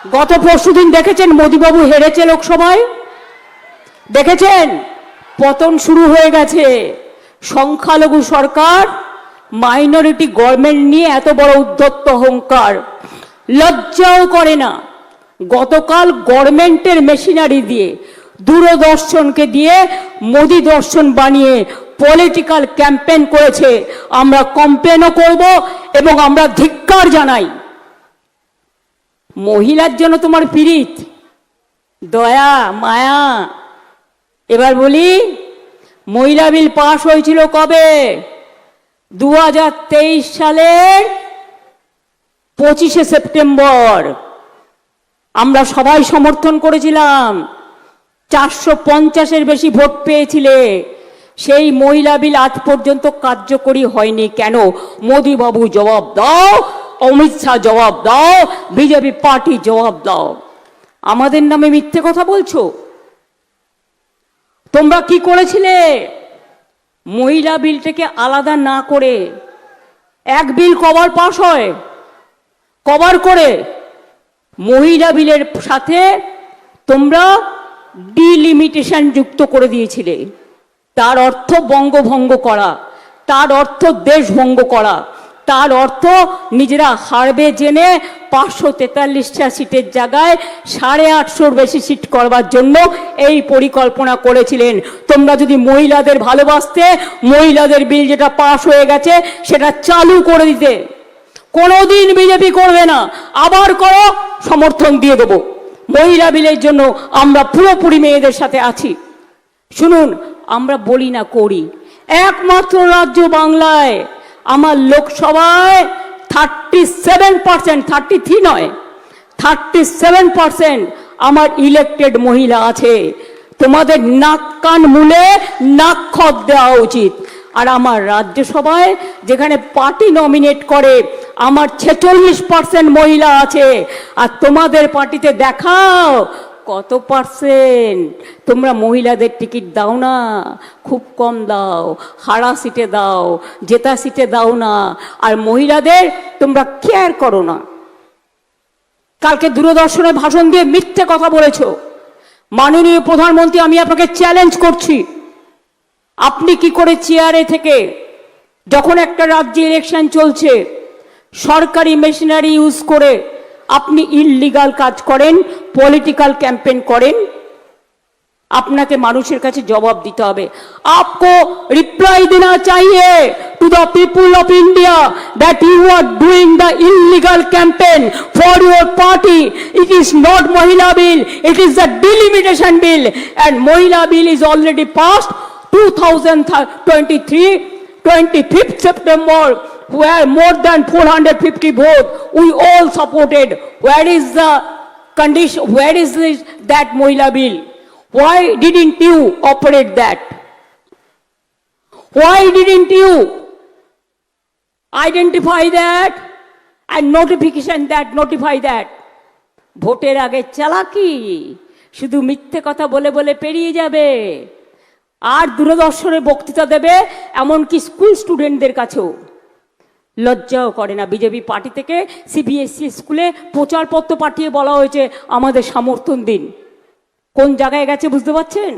গত পরশুদিন দেখেছেন মোদিবাবু হেরেছে লোকসভায়, দেখেছেন পতন শুরু হয়ে গেছে। সংখ্যালঘু সরকার, মাইনরিটি গভর্নমেন্ট নিয়ে এত বড় উদ্ধত্ত অহংকার, লজ্জাও করে না। গতকাল গভর্নমেন্টের মেশিনারি দিয়ে, দূরদর্শনকে দিয়ে মোদি দর্শন বানিয়ে পলিটিক্যাল ক্যাম্পেইন করেছে। আমরা কমপ্লেনও করব এবং আমরা ধিক্কার জানাই। মহিলার জন্য তোমার পীড়িত, দয়া মায়া। এবার বলি, মহিলা বিল পাশ হয়েছিল কবে? 2023 সালের 25শে সেপ্টেম্বর। আমরা সবাই সমর্থন করেছিলাম, 450-এর বেশি ভোট পেয়েছিলে। সেই মহিলা বিল আজ পর্যন্ত কার্যকরী হয়নি কেন? মোদি বাবু জবাব দাও, অমিত শাহ জবাব দাও, বিজেপি পার্টি জবাব দাও। আমাদের নামে মিথ্যে কথা বলছো। তোমরা কি করেছিলে? মহিলা বিলটাকে আলাদা না করে, এক বিল কবার পাস হয়, কবার করে মহিলা বিলের সাথে তোমরা ডিলিমিটেশন যুক্ত করে দিয়েছিলে। তার অর্থ বঙ্গভঙ্গ করা, তার অর্থ দেশভঙ্গ করা, তার অর্থ নিজেরা হারবে জেনে 543টা সিটের জায়গায় 850-র বেশি সিট করবার জন্য এই পরিকল্পনা করেছিলেন। তোমরা যদি মহিলাদের ভালোবাসতে, মহিলাদের বিল যেটা পাশ হয়ে গেছে সেটা চালু করে দিতে। কোনোদিন বিজেপি করবে না। আবার করো, সমর্থন দিয়ে দেবো। মহিলা বিলের জন্য আমরা পুরোপুরি মেয়েদের সাথে আছি। শুনুন, আমরা বলি না, করি। একমাত্র রাজ্য বাংলায় আমার লোকসভায় 37%, 33 নয়, 37% আমার ইলেক্টেড মহিলা আছে। তোমাদের নাক কান মুলে নাক খত দেওয়া উচিত। আর আমার রাজ্যসভায় যেখানে পার্টি নমিনেট করে, আমার 46% মহিলা আছে। আর তোমাদের পার্টিতে দেখাও কত পার্সেন্ট। তোমরা মহিলাদের টিকিট দাও না, খুব কম দাও, হারা সিটে দাও, জেতা সিটে দাও না। আর মহিলাদের তোমরা কেয়ার করো না। কালকে দূরদর্শনে ভাষণ দিয়ে মিথ্যে কথা বলেছো। মাননীয় প্রধানমন্ত্রী, আমি আপনাকে চ্যালেঞ্জ করছি, আপনি কি করে চেয়ারে থেকে, যখন একটা রাজ্যে ইলেকশন চলছে, সরকারি মেশিনারি ইউজ করে আপনি ইললিগাল কাজ করেন, পলিটিক্যাল ক্যাম্পেইন করেন? আপনাকে মানুষের কাছে জবাব দিতে হবে। आपको रिप्लाई देना चाहिए to the people of India that you are doing the illegal campaign for your party. It is not Mahila bill, it is the delimitation bill, and Mahila bill is already passed 2023, 25th September, where more than 450 votes we all supported. Where is the condition? Where is that Mahila bill? Why didn't you operate that? Why didn't you identify that and notify that? ভোটের আগে চালাকি, শুধু মিথ্যে কথা বলে বলে পেরিয়ে যাবে। আর দূরদর্শনে বক্তৃতা দেবে, এমনকি স্কুল স্টুডেন্টদের কাছেও। লজ্জাও করে না। বিজেপি পার্টি থেকে সিবিএসসি স্কুলে প্রচারপত্র পাঠিয়ে বলা হয়েছে আমাদের সমর্থন দিন। কোন জায়গায় গেছে বুঝতে পারছেন?